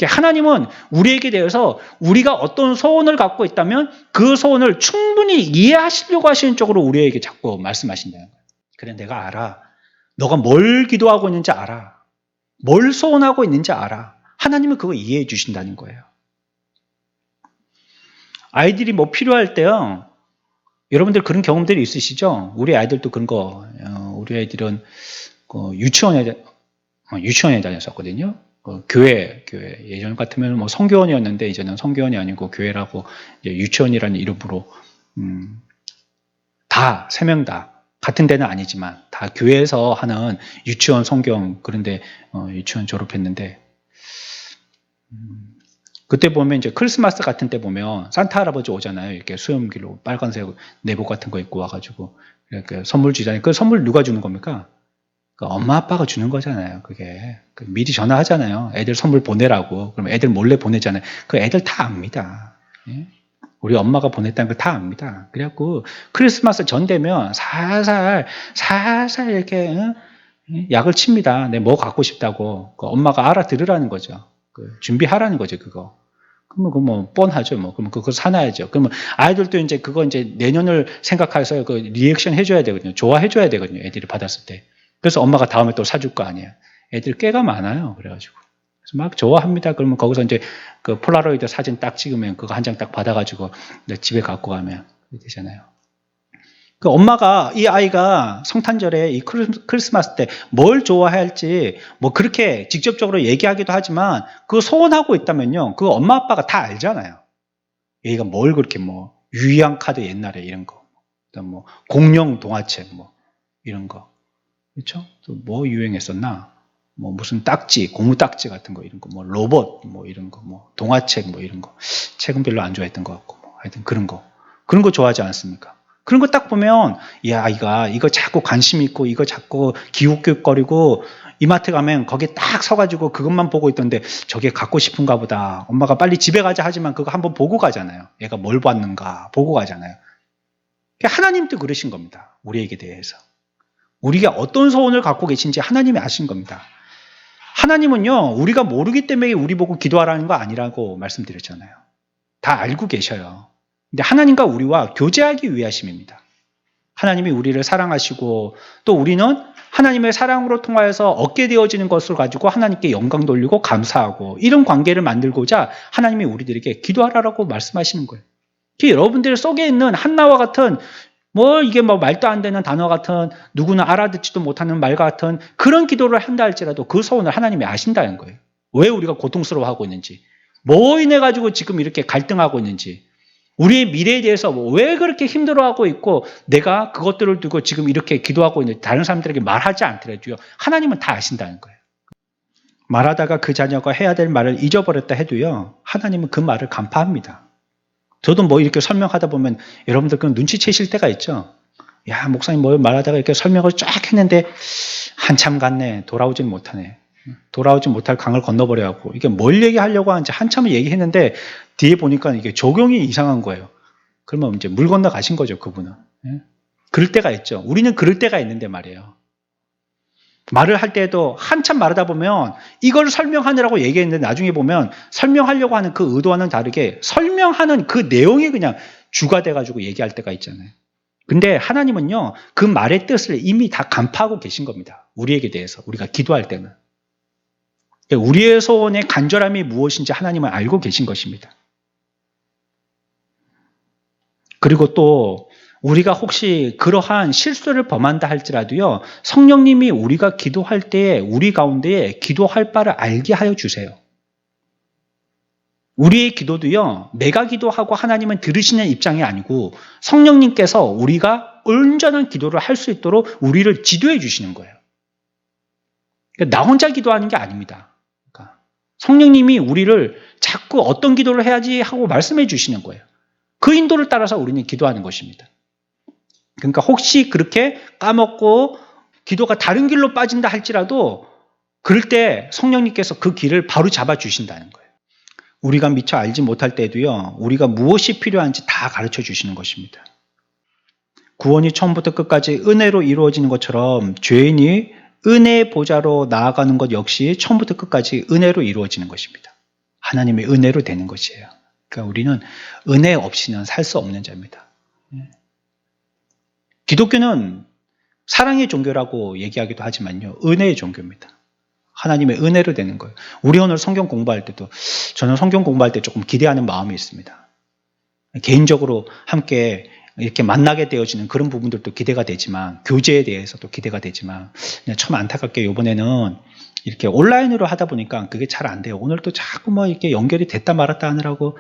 A: 하나님은 우리에게 대해서 우리가 어떤 소원을 갖고 있다면 그 소원을 충분히 이해하시려고 하시는 쪽으로 우리에게 자꾸 말씀하신다는 거예요. 그래 내가 알아. 너가 뭘 기도하고 있는지 알아. 뭘 소원하고 있는지 알아. 하나님은 그거 이해해 주신다는 거예요. 아이들이 뭐 필요할 때요. 여러분들 그런 경험들이 있으시죠? 우리 아이들도 그런 거. 우리 아이들은 유치원에 다녔었거든요. 교회 예전 같으면 뭐 성교원이었는데 이제는 성교원이 아니고 교회라고 유치원이라는 이름으로 다 3명 다 같은 데는 아니지만 다 교회에서 하는 유치원 성교원 그런데 유치원 졸업했는데 그때 보면 이제 크리스마스 같은 때 보면 산타 할아버지 오잖아요. 이렇게 수염기로 빨간색 내복 같은 거 입고 와가지고 이렇게 선물 주잖아요. 그 선물 누가 주는 겁니까? 엄마 아빠가 주는 거잖아요. 그게 미리 전화하잖아요. 애들 선물 보내라고. 그럼 애들 몰래 보내잖아요. 그 애들 다 압니다. 예? 우리 엄마가 보냈다는 걸 다 압니다. 그래갖고 크리스마스 전 되면 살살 이렇게 약을 칩니다. 내 뭐 갖고 싶다고. 엄마가 알아들으라는 거죠. 준비하라는 거죠. 그거. 그러면 그 뭐 뻔하죠. 뭐 그러면 그거 사놔야죠. 그러면 아이들도 이제 그거 이제 내년을 생각해서 그 리액션 해줘야 되거든요. 좋아해줘야 되거든요. 애들이 받았을 때. 그래서 엄마가 다음에 또 사줄 거 아니에요. 애들 꽤가 많아요. 그래가지고 그래서 막 좋아합니다. 그러면 거기서 이제 그 폴라로이드 사진 딱 찍으면 그거 한 장 딱 받아가지고 집에 갖고 가면 되잖아요. 그 엄마가 이 아이가 성탄절에 이 크리스마스 때 뭘 좋아할지 뭐 그렇게 직접적으로 얘기하기도 하지만 그 소원하고 있다면요. 그 엄마 아빠가 다 알잖아요. 얘가 뭘 그렇게 뭐 유희왕 카드 옛날에 이런 거, 그다음 뭐 공룡 동화책 뭐 이런 거, 그렇죠? 또 뭐 유행했었나? 뭐 무슨 딱지, 고무 딱지 같은 거 이런 거, 뭐 로봇 뭐 이런 거, 뭐 동화책 뭐 이런 거, 책은 별로 안 좋아했던 것 같고, 뭐 하여튼 그런 거 좋아하지 않습니까? 그런 거 딱 보면, 야, 이거 자꾸 관심 있고, 이거 자꾸 기웃기웃거리고, 이마트 가면 거기에 딱 서가지고 그것만 보고 있던데, 저게 갖고 싶은가 보다. 엄마가 빨리 집에 가자 하지만 그거 한번 보고 가잖아요. 얘가 뭘 봤는가 보고 가잖아요. 하나님도 그러신 겁니다. 우리에게 대해서. 우리가 어떤 소원을 갖고 계신지 하나님이 아신 겁니다. 하나님은요, 우리가 모르기 때문에 우리 보고 기도하라는 거 아니라고 말씀드렸잖아요. 다 알고 계셔요. 근데 하나님과 우리와 교제하기 위하심입니다. 하나님이 우리를 사랑하시고 또 우리는 하나님의 사랑으로 통하여서 얻게 되어지는 것을 가지고 하나님께 영광 돌리고 감사하고 이런 관계를 만들고자 하나님이 우리들에게 기도하라고 말씀하시는 거예요. 여러분들 속에 있는 한나와 같은 뭐 이게 뭐 말도 안 되는 단어 같은 누구나 알아듣지도 못하는 말 같은 그런 기도를 한다 할지라도 그 소원을 하나님이 아신다는 거예요. 왜 우리가 고통스러워하고 있는지, 뭐 인해 가지고 지금 이렇게 갈등하고 있는지, 우리의 미래에 대해서 왜 그렇게 힘들어하고 있고 내가 그것들을 두고 지금 이렇게 기도하고 있는지 다른 사람들에게 말하지 않더라도요. 하나님은 다 아신다는 거예요. 말하다가 그 자녀가 해야 될 말을 잊어버렸다 해도요. 하나님은 그 말을 간파합니다. 저도 뭐 이렇게 설명하다 보면 여러분들 그 눈치채실 때가 있죠. 야, 목사님 뭐 말하다가 이렇게 설명을 쫙 했는데 한참 갔네. 돌아오진 못하네. 돌아오지 못할 강을 건너버려갖고 이게 뭘 얘기하려고 하는지 한참을 얘기했는데 뒤에 보니까 이게 적용이 이상한 거예요. 그러면 이제 물 건너 가신 거죠, 그분은. 예? 그럴 때가 있죠. 우리는 그럴 때가 있는데 말이에요. 말을 할 때도 한참 말하다 보면 이걸 설명하느라고 얘기했는데 나중에 보면 설명하려고 하는 그 의도와는 다르게 설명하는 그 내용이 그냥 주가 돼가지고 얘기할 때가 있잖아요. 근데 하나님은요, 그 말의 뜻을 이미 다 간파하고 계신 겁니다. 우리에게 대해서. 우리가 기도할 때는. 우리의 소원의 간절함이 무엇인지 하나님은 알고 계신 것입니다. 그리고 또 우리가 혹시 그러한 실수를 범한다 할지라도요, 성령님이 우리가 기도할 때에 우리 가운데에 기도할 바를 알게 하여 주세요. 우리의 기도도요, 내가 기도하고 하나님은 들으시는 입장이 아니고 성령님께서 우리가 온전한 기도를 할 수 있도록 우리를 지도해 주시는 거예요. 그러니까 나 혼자 기도하는 게 아닙니다. 그러니까 성령님이 우리를 자꾸 어떤 기도를 해야지 하고 말씀해 주시는 거예요. 그 인도를 따라서 우리는 기도하는 것입니다. 그러니까 혹시 그렇게 까먹고 기도가 다른 길로 빠진다 할지라도 그럴 때 성령님께서 그 길을 바로 잡아 주신다는 거예요. 우리가 미처 알지 못할 때도요, 우리가 무엇이 필요한지 다 가르쳐 주시는 것입니다. 구원이 처음부터 끝까지 은혜로 이루어지는 것처럼 죄인이 은혜의 보좌로 나아가는 것 역시 처음부터 끝까지 은혜로 이루어지는 것입니다. 하나님의 은혜로 되는 것이에요. 그러니까 우리는 은혜 없이는 살 수 없는 자입니다. 기독교는 사랑의 종교라고 얘기하기도 하지만요, 은혜의 종교입니다. 하나님의 은혜로 되는 거예요. 우리 오늘 성경 공부할 때도 저는 성경 공부할 때 조금 기대하는 마음이 있습니다. 개인적으로 함께 이렇게 만나게 되어지는 그런 부분들도 기대가 되지만 교제에 대해서도 기대가 되지만 참 안타깝게 이번에는 이렇게 온라인으로 하다 보니까 그게 잘 안 돼요. 오늘도 자꾸 뭐 이렇게 연결이 됐다 말았다 하느라고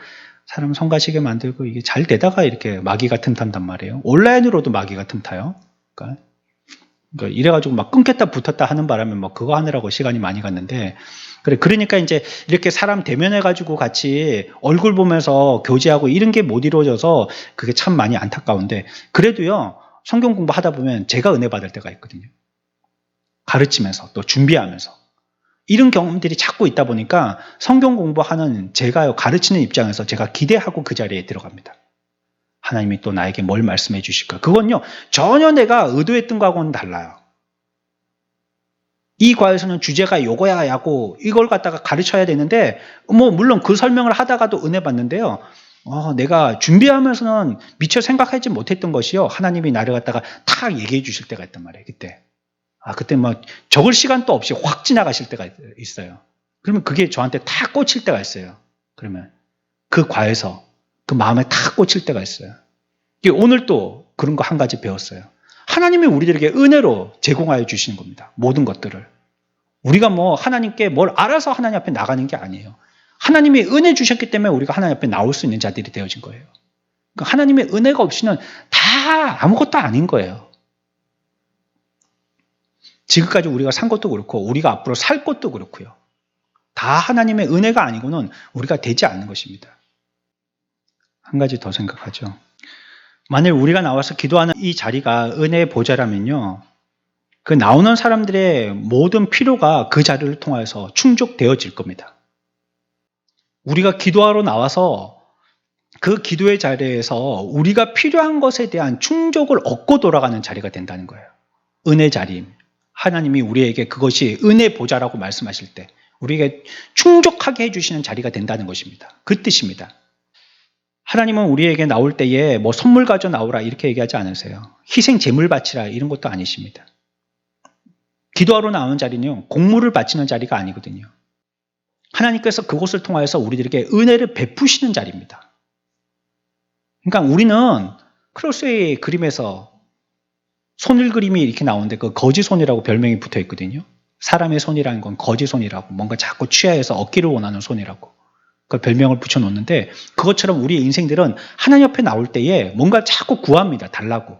A: 사람 성가시게 만들고 이게 잘 되다가 이렇게 마귀가 틈탄단 말이에요. 온라인으로도 마귀가 틈타요. 그러니까 이래가지고 막 끊겼다 붙었다 하는 바람에 뭐 그거 하느라고 시간이 많이 갔는데 그러니까 이제 이렇게 사람 대면해가지고 같이 얼굴 보면서 교제하고 이런 게 못 이루어져서 그게 참 많이 안타까운데 그래도요 성경 공부하다 보면 제가 은혜 받을 때가 있거든요. 가르치면서 또 준비하면서 이런 경험들이 자꾸 있다 보니까 성경 공부하는 제가요 가르치는 입장에서 제가 기대하고 그 자리에 들어갑니다. 하나님이 또 나에게 뭘 말씀해 주실까? 그건요 전혀 내가 의도했던 거하고는 달라요. 이 과에서는 주제가 요거야 야고 이걸 갖다가 가르쳐야 되는데 뭐 물론 그 설명을 하다가도 은혜 받는데요. 내가 준비하면서는 미처 생각하지 못했던 것이요. 하나님이 나를 갖다가 탁 얘기해 주실 때가 있단 말이에요. 그때. 그때 막 적을 시간도 없이 확 지나가실 때가 있어요. 그러면 그게 저한테 탁 꽂힐 때가 있어요. 그러면 그 과에서 그 마음에 탁 꽂힐 때가 있어요. 오늘 또 그런 거 한 가지 배웠어요. 하나님이 우리들에게 은혜로 제공하여 주시는 겁니다. 모든 것들을. 우리가 뭐 하나님께 뭘 알아서 하나님 앞에 나가는 게 아니에요. 하나님이 은혜 주셨기 때문에 우리가 하나님 앞에 나올 수 있는 자들이 되어진 거예요. 그러니까 하나님의 은혜가 없이는 다 아무것도 아닌 거예요. 지금까지 우리가 산 것도 그렇고 우리가 앞으로 살 것도 그렇고요. 다 하나님의 은혜가 아니고는 우리가 되지 않는 것입니다. 한 가지 더 생각하죠. 만일 우리가 나와서 기도하는 이 자리가 은혜의 보좌라면요. 그 나오는 사람들의 모든 필요가 그 자리를 통해서 충족되어질 겁니다. 우리가 기도하러 나와서 그 기도의 자리에서 우리가 필요한 것에 대한 충족을 얻고 돌아가는 자리가 된다는 거예요. 은혜 자리. 하나님이 우리에게 그것이 은혜 보좌라고 말씀하실 때 우리에게 충족하게 해주시는 자리가 된다는 것입니다. 그 뜻입니다. 하나님은 우리에게 나올 때에 뭐 선물 가져 나오라 이렇게 얘기하지 않으세요. 희생 제물 바치라 이런 것도 아니십니다. 기도하러 나오는 자리는요. 공물을 바치는 자리가 아니거든요. 하나님께서 그곳을 통하여서 우리들에게 은혜를 베푸시는 자리입니다. 그러니까 우리는 크로스의 그림에서 손을 그림이 이렇게 나오는데 그 거지 손이라고 별명이 붙어 있거든요. 사람의 손이라는 건 거지 손이라고 뭔가 자꾸 취하해서 얻기를 원하는 손이라고 그 별명을 붙여놓는데 그것처럼 우리의 인생들은 하나님 앞에 나올 때에 뭔가 자꾸 구합니다. 달라고.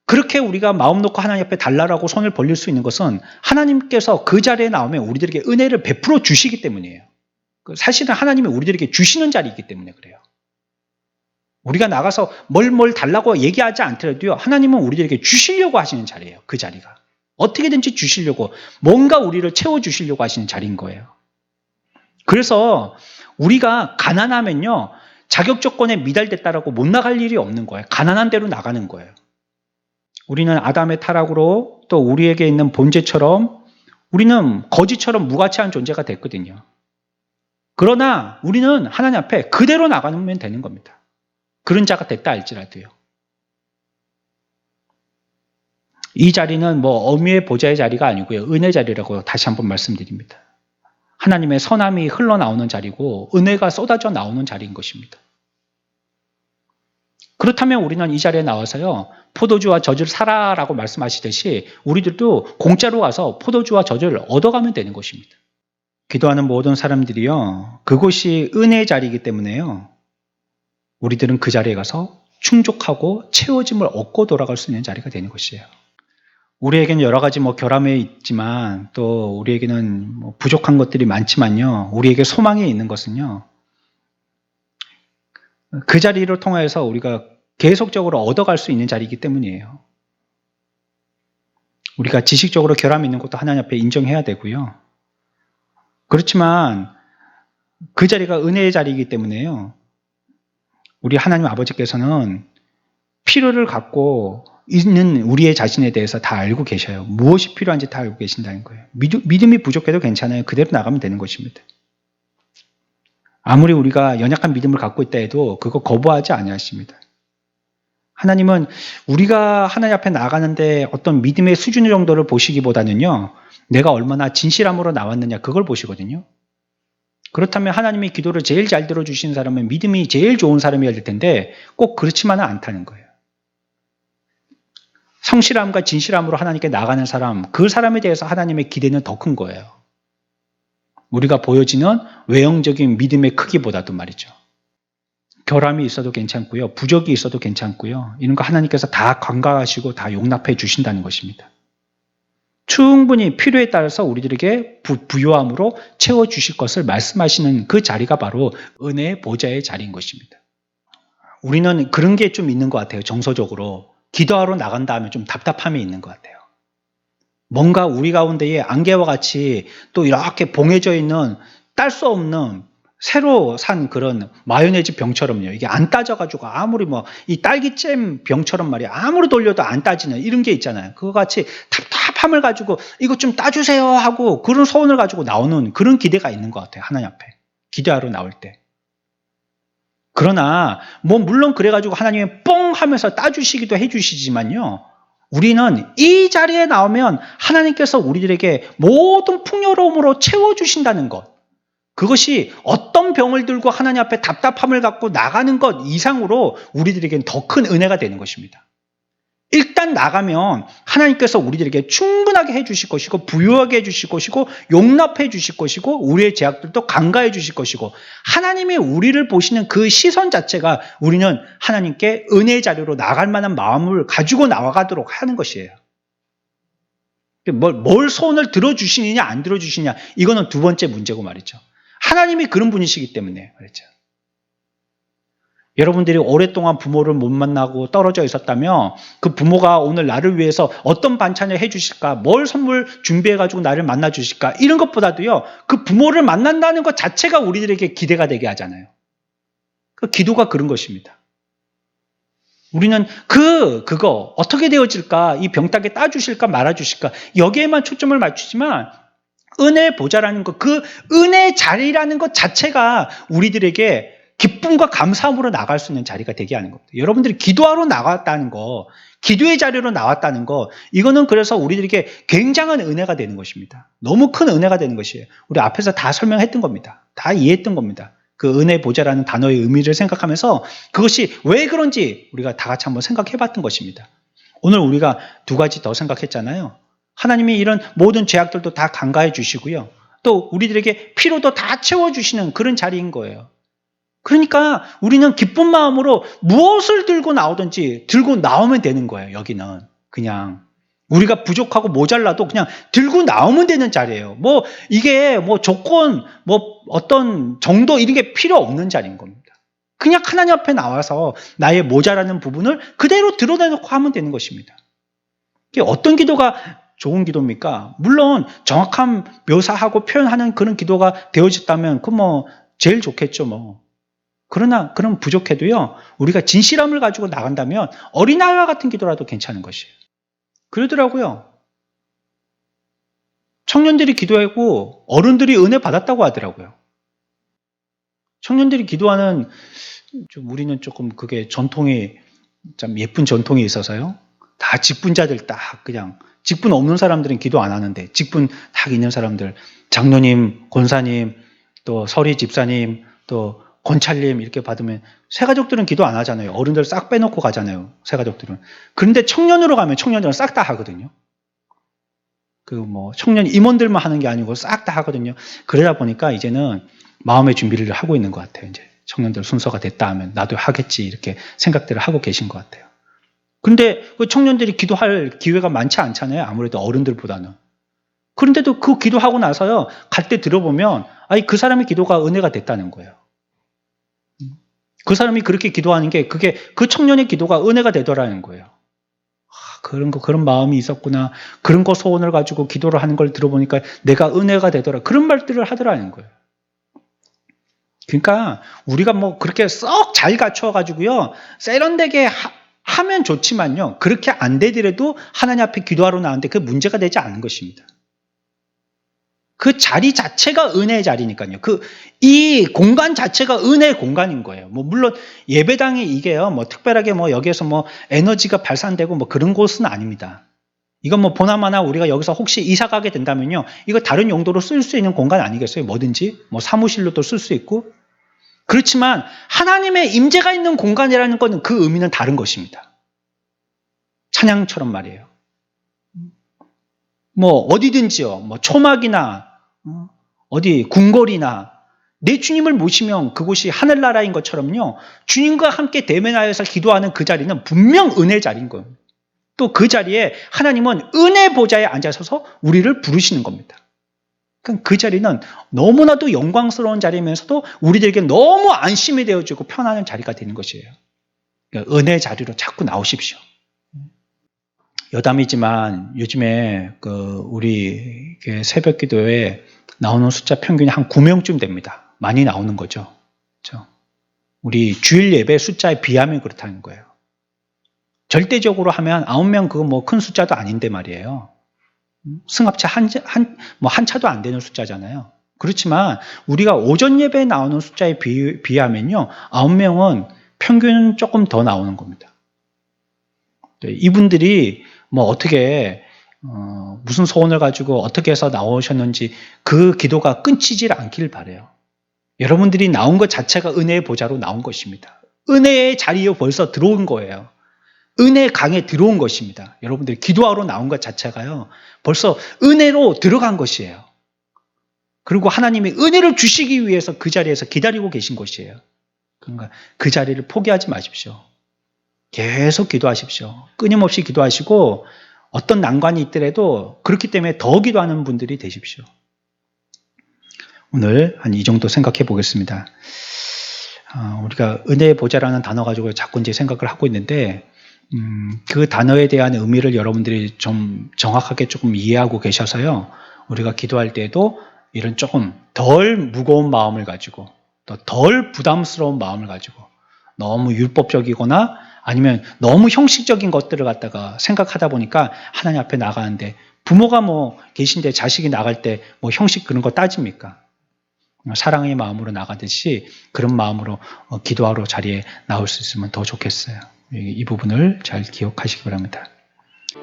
A: 그렇게 우리가 마음 놓고 하나님 앞에 달라고 손을 벌릴 수 있는 것은 하나님께서 그 자리에 나오면 우리들에게 은혜를 베풀어 주시기 때문이에요. 사실은 하나님이 우리들에게 주시는 자리이기 때문에 그래요. 우리가 나가서 뭘 달라고 얘기하지 않더라도요. 하나님은 우리들에게 주시려고 하시는 자리예요. 그 자리가. 어떻게든지 주시려고 뭔가 우리를 채워주시려고 하시는 자리인 거예요. 그래서 우리가 가난하면요. 자격 조건에 미달됐다라고 못 나갈 일이 없는 거예요. 가난한 대로 나가는 거예요. 우리는 아담의 타락으로 또 우리에게 있는 본질처럼 우리는 거지처럼 무가치한 존재가 됐거든요. 그러나 우리는 하나님 앞에 그대로 나가면 되는 겁니다. 그런 자가 됐다 할지라도요. 이 자리는 뭐 어미의 보좌의 자리가 아니고요. 은혜 자리라고 다시 한번 말씀드립니다. 하나님의 선함이 흘러나오는 자리고 은혜가 쏟아져 나오는 자리인 것입니다. 그렇다면 우리는 이 자리에 나와서요. 포도주와 젖을 사라라고 말씀하시듯이 우리들도 공짜로 가서 포도주와 젖을 얻어가면 되는 것입니다. 기도하는 모든 사람들이요. 그곳이 은혜의 자리이기 때문에요. 우리들은 그 자리에 가서 충족하고 채워짐을 얻고 돌아갈 수 있는 자리가 되는 것이에요. 우리에게는 여러 가지 결함이 있지만 또 우리에게는 부족한 것들이 많지만요. 우리에게 소망이 있는 것은요. 그 자리를 통해서 우리가 계속적으로 얻어갈 수 있는 자리이기 때문이에요. 우리가 지식적으로 결함이 있는 것도 하나님 앞에 인정해야 되고요. 그렇지만 그 자리가 은혜의 자리이기 때문에요. 우리 하나님 아버지께서는 필요를 갖고 있는 우리의 자신에 대해서 다 알고 계셔요. 무엇이 필요한지 다 알고 계신다는 거예요. 믿음이 부족해도 괜찮아요. 그대로 나가면 되는 것입니다. 아무리 우리가 연약한 믿음을 갖고 있다 해도 그거 거부하지 아니하십니다. 하나님은 우리가 하나님 앞에 나가는데 어떤 믿음의 수준 정도를 보시기보다는요. 내가 얼마나 진실함으로 나왔느냐 그걸 보시거든요. 그렇다면 하나님이 기도를 제일 잘 들어주시는 사람은 믿음이 제일 좋은 사람이어야 될 텐데 꼭 그렇지만은 않다는 거예요. 성실함과 진실함으로 하나님께 나가는 사람, 그 사람에 대해서 하나님의 기대는 더 큰 거예요. 우리가 보여지는 외형적인 믿음의 크기보다도 말이죠. 결함이 있어도 괜찮고요. 부족이 있어도 괜찮고요. 이런 거 하나님께서 다 관가하시고 다 용납해 주신다는 것입니다. 충분히 필요에 따라서 우리들에게 부요함으로 채워주실 것을 말씀하시는 그 자리가 바로 은혜의 보좌의 자리인 것입니다. 우리는 그런 게 좀 있는 것 같아요. 정서적으로. 기도하러 나간다 하면 좀 답답함이 있는 것 같아요. 뭔가 우리 가운데에 안개와 같이 또 이렇게 봉해져 있는 딸 수 없는 새로 산 그런 마요네즈 병처럼요. 이게 안 따져가지고 아무리 이 딸기잼 병처럼 말이야. 아무리 돌려도 안 따지는 이런 게 있잖아요. 그거 같이 답답함을 가지고 이것 좀 따주세요 하고 그런 소원을 가지고 나오는 그런 기대가 있는 것 같아요. 하나님 앞에. 기도하러 나올 때. 그러나 뭐 물론 그래가지고 하나님이 뻥 하면서 따주시기도 해주시지만요. 우리는 이 자리에 나오면 하나님께서 우리들에게 모든 풍요로움으로 채워주신다는 것. 그것이 어떤 병을 들고 하나님 앞에 답답함을 갖고 나가는 것 이상으로 우리들에게는 더 큰 은혜가 되는 것입니다. 일단 나가면 하나님께서 우리들에게 충분하게 해주실 것이고 부유하게 해주실 것이고 용납해 주실 것이고 우리의 제약들도 간과해 주실 것이고 하나님이 우리를 보시는 그 시선 자체가 우리는 하나님께 은혜의 자리로 나갈 만한 마음을 가지고 나가도록 하는 것이에요. 뭘 소원을 들어주시느냐 안 들어주시느냐 이거는 두 번째 문제고 말이죠. 하나님이 그런 분이시기 때문에 말이죠. 여러분들이 오랫동안 부모를 못 만나고 떨어져 있었다면 그 부모가 오늘 나를 위해서 어떤 반찬을 해주실까, 뭘 선물 준비해가지고 나를 만나주실까 이런 것보다도요 그 부모를 만난다는 것 자체가 우리들에게 기대가 되게 하잖아요. 그 기도가 그런 것입니다. 우리는 그거 어떻게 되어질까, 이 병따개 따주실까 말아주실까 여기에만 초점을 맞추지만 은혜의 보좌라는 것, 그 은혜의 자리라는 것 자체가 우리들에게 기쁨과 감사함으로 나갈 수 있는 자리가 되게 하는 겁니다. 여러분들이 기도하러 나왔다는 거, 기도의 자리로 나왔다는 거, 이거는 그래서 우리들에게 굉장한 은혜가 되는 것입니다. 너무 큰 은혜가 되는 것이에요. 우리 앞에서 다 설명했던 겁니다. 다 이해했던 겁니다. 그 은혜 보좌라는 단어의 의미를 생각하면서 그것이 왜 그런지 우리가 다 같이 한번 생각해 봤던 것입니다. 오늘 우리가 두 가지 더 생각했잖아요. 하나님이 이런 모든 죄악들도 다 간과해 주시고요. 또 우리들에게 피로도 다 채워주시는 그런 자리인 거예요. 그러니까 우리는 기쁜 마음으로 무엇을 들고 나오든지 들고 나오면 되는 거예요. 여기는 그냥 우리가 부족하고 모자라도 그냥 들고 나오면 되는 자리예요. 뭐 이게 뭐 조건 뭐 어떤 정도 이런 게 필요 없는 자리인 겁니다. 그냥 하나님 앞에 나와서 나의 모자라는 부분을 그대로 드러내놓고 하면 되는 것입니다. 이게 어떤 기도가 좋은 기도입니까? 물론 정확한 묘사하고 표현하는 그런 기도가 되어졌다면 그 뭐 제일 좋겠죠 뭐. 그러나 그럼 부족해도요 우리가 진실함을 가지고 나간다면 어린아이와 같은 기도라도 괜찮은 것이에요. 그러더라고요. 청년들이 기도하고 어른들이 은혜 받았다고 하더라고요. 청년들이 기도하는 좀 우리는 조금 그게 전통이 참 예쁜 전통이 있어서요. 다 직분자들 딱 그냥 직분 없는 사람들은 기도 안 하는데 직분 딱 있는 사람들 장로님, 권사님, 또 서리 집사님, 또 권찰님 이렇게 받으면 새가족들은 기도 안 하잖아요. 어른들 싹 빼놓고 가잖아요. 새가족들은. 그런데 청년으로 가면 청년들은 싹 다 하거든요. 그 뭐 청년 임원들만 하는 게 아니고 싹 다 하거든요. 그러다 보니까 이제는 마음의 준비를 하고 있는 것 같아요. 이제 청년들 순서가 됐다 하면 나도 하겠지 이렇게 생각들을 하고 계신 것 같아요. 그런데 그 청년들이 기도할 기회가 많지 않잖아요. 아무래도 어른들보다는. 그런데도 그 기도하고 나서요. 갈 때 들어보면 아니 그 사람의 기도가 은혜가 됐다는 거예요. 그 사람이 그렇게 기도하는 게 그게 그 청년의 기도가 은혜가 되더라는 거예요. 그런 마음이 있었구나. 그런 거 소원을 가지고 기도를 하는 걸 들어보니까 내가 은혜가 되더라. 그런 말들을 하더라는 거예요. 그러니까 우리가 뭐 그렇게 썩 잘 갖추어가지고요. 세련되게 하면 좋지만요. 그렇게 안 되더라도 하나님 앞에 기도하러 나왔는데 그게 문제가 되지 않은 것입니다. 그 자리 자체가 은혜의 자리니까요. 이 공간 자체가 은혜의 공간인 거예요. 뭐, 물론 예배당이 이게요, 뭐, 특별하게 뭐, 여기에서 뭐, 에너지가 발산되고 뭐, 그런 곳은 아닙니다. 이건 뭐, 보나마나 우리가 여기서 혹시 이사 가게 된다면요, 이거 다른 용도로 쓸 수 있는 공간 아니겠어요? 뭐든지. 뭐, 사무실로도 쓸 수 있고. 그렇지만, 하나님의 임재가 있는 공간이라는 것은 그 의미는 다른 것입니다. 찬양처럼 말이에요. 뭐, 어디든지요, 뭐, 초막이나, 어디 궁궐이나 내 주님을 모시면 그곳이 하늘나라인 것처럼요. 주님과 함께 대면하여서 기도하는 그 자리는 분명 은혜의 자리인 거예요. 또 그 자리에 하나님은 은혜 보좌에 앉아서서 우리를 부르시는 겁니다. 그 자리는 너무나도 영광스러운 자리이면서도 우리들에게 너무 안심이 되어지고 편안한 자리가 되는 것이에요. 그러니까 은혜의 자리로 자꾸 나오십시오. 여담이지만 요즘에 우리 새벽 기도에 나오는 숫자 평균이 한 9명쯤 됩니다. 많이 나오는 거죠. 그렇죠? 우리 주일 예배 숫자에 비하면 그렇다는 거예요. 절대적으로 하면 9명 그거 뭐 큰 숫자도 아닌데 말이에요. 승합차 한 차도 안 되는 숫자잖아요. 그렇지만 우리가 오전 예배에 나오는 숫자에 비하면요, 9명은 평균은 조금 더 나오는 겁니다. 이분들이 뭐 어떻게 무슨 소원을 가지고 어떻게 해서 나오셨는지 그 기도가 끊이질 않길 바라요. 여러분들이 나온 것 자체가 은혜의 보좌로 나온 것입니다. 은혜의 자리에 벌써 들어온 거예요. 은혜 강에 들어온 것입니다. 여러분들이 기도하러 나온 것 자체가요, 벌써 은혜로 들어간 것이에요. 그리고 하나님이 은혜를 주시기 위해서 그 자리에서 기다리고 계신 것이에요. 그러니까 그 자리를 포기하지 마십시오. 계속 기도하십시오. 끊임없이 기도하시고 어떤 난관이 있더라도 그렇기 때문에 더 기도하는 분들이 되십시오. 오늘 한 이 정도 생각해 보겠습니다. 우리가 은혜의 보좌라는 단어 가지고 자꾸 이제 생각을 하고 있는데, 그 단어에 대한 의미를 여러분들이 좀 정확하게 조금 이해하고 계셔서요, 우리가 기도할 때에도 이런 조금 덜 무거운 마음을 가지고, 또 덜 부담스러운 마음을 가지고, 너무 율법적이거나 아니면 너무 형식적인 것들을 갖다가 생각하다 보니까 하나님 앞에 나가는데, 부모가 뭐 계신데 자식이 나갈 때 뭐 형식 그런 거 따집니까? 사랑의 마음으로 나가듯이 그런 마음으로 기도하러 자리에 나올 수 있으면 더 좋겠어요. 이 부분을 잘 기억하시기 바랍니다.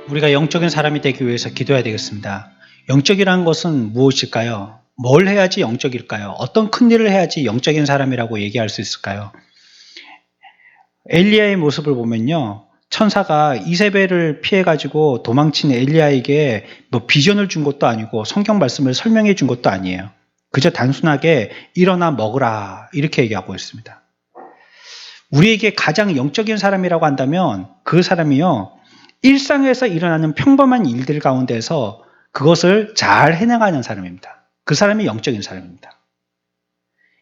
A: 우리가 영적인 사람이 되기 위해서 기도해야 되겠습니다. 영적이라는 것은 무엇일까요? 뭘 해야지 영적일까요? 어떤 큰 일을 해야지 영적인 사람이라고 얘기할 수 있을까요? 엘리야의 모습을 보면요, 천사가 이세벨을 피해가지고 도망친 엘리야에게 뭐 비전을 준 것도 아니고 성경 말씀을 설명해 준 것도 아니에요. 그저 단순하게 일어나 먹으라 이렇게 얘기하고 있습니다. 우리에게 가장 영적인 사람이라고 한다면 그 사람이요, 일상에서 일어나는 평범한 일들 가운데서 그것을 잘 해나가는 사람입니다. 그 사람이 영적인 사람입니다.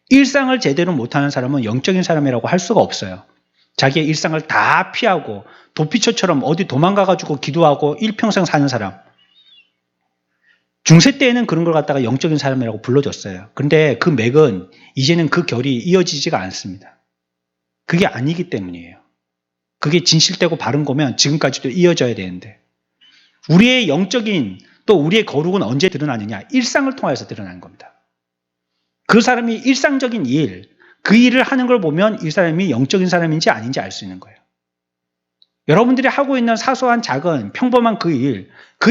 A: 일상을 제대로 못하는 사람은 영적인 사람이라고 할 수가 없어요. 자기의 일상을 다 피하고 도피처처럼 어디 도망가가지고 기도하고 일평생 사는 사람, 중세 때에는 그런 걸 갖다가 영적인 사람이라고 불러줬어요. 그런데 그 맥은 이제는 그 결이 이어지지가 않습니다. 그게 아니기 때문이에요. 그게 진실되고 바른 거면 지금까지도 이어져야 되는데, 우리의 영적인 또 우리의 거룩은 언제 드러나느냐? 일상을 통해서 드러나는 겁니다. 그 사람이 일상적인 일, 그 일을 하는 걸 보면 이 사람이 영적인 사람인지 아닌지 알 수 있는 거예요. 여러분들이 하고 있는 사소한 작은 평범한 그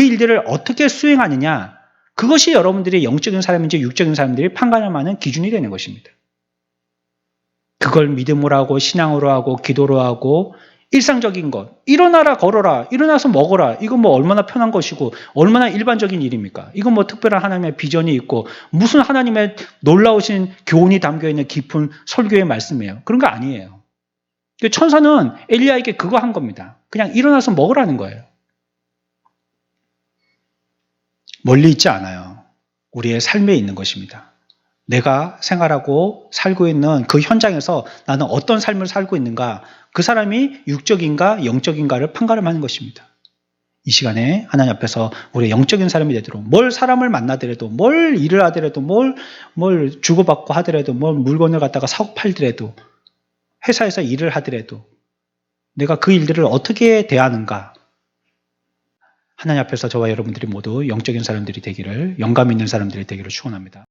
A: 일들을 어떻게 수행하느냐, 그것이 여러분들이 영적인 사람인지 육적인 사람들이 판단할 만한 기준이 되는 것입니다. 그걸 믿음으로 하고 신앙으로 하고 기도로 하고 일상적인 것, 일어나라 걸어라, 일어나서 먹어라, 이건 뭐 얼마나 편한 것이고 얼마나 일반적인 일입니까? 이건 뭐 특별한 하나님의 비전이 있고 무슨 하나님의 놀라우신 교훈이 담겨있는 깊은 설교의 말씀이에요. 그런 거 아니에요. 천사는 엘리야에게 그거 한 겁니다. 그냥 일어나서 먹으라는 거예요. 멀리 있지 않아요. 우리의 삶에 있는 것입니다. 내가 생활하고 살고 있는 그 현장에서 나는 어떤 삶을 살고 있는가, 그 사람이 육적인가 영적인가를 판가름하는 것입니다. 이 시간에 하나님 앞에서 우리 영적인 사람이 되도록, 뭘 사람을 만나더라도, 뭘 일을 하더라도, 뭘 주고받고 하더라도, 뭘 물건을 갖다가 사고 팔더라도, 회사에서 일을 하더라도 내가 그 일들을 어떻게 대하는가, 하나님 앞에서 저와 여러분들이 모두 영적인 사람들이 되기를, 영감 있는 사람들이 되기를 축원합니다.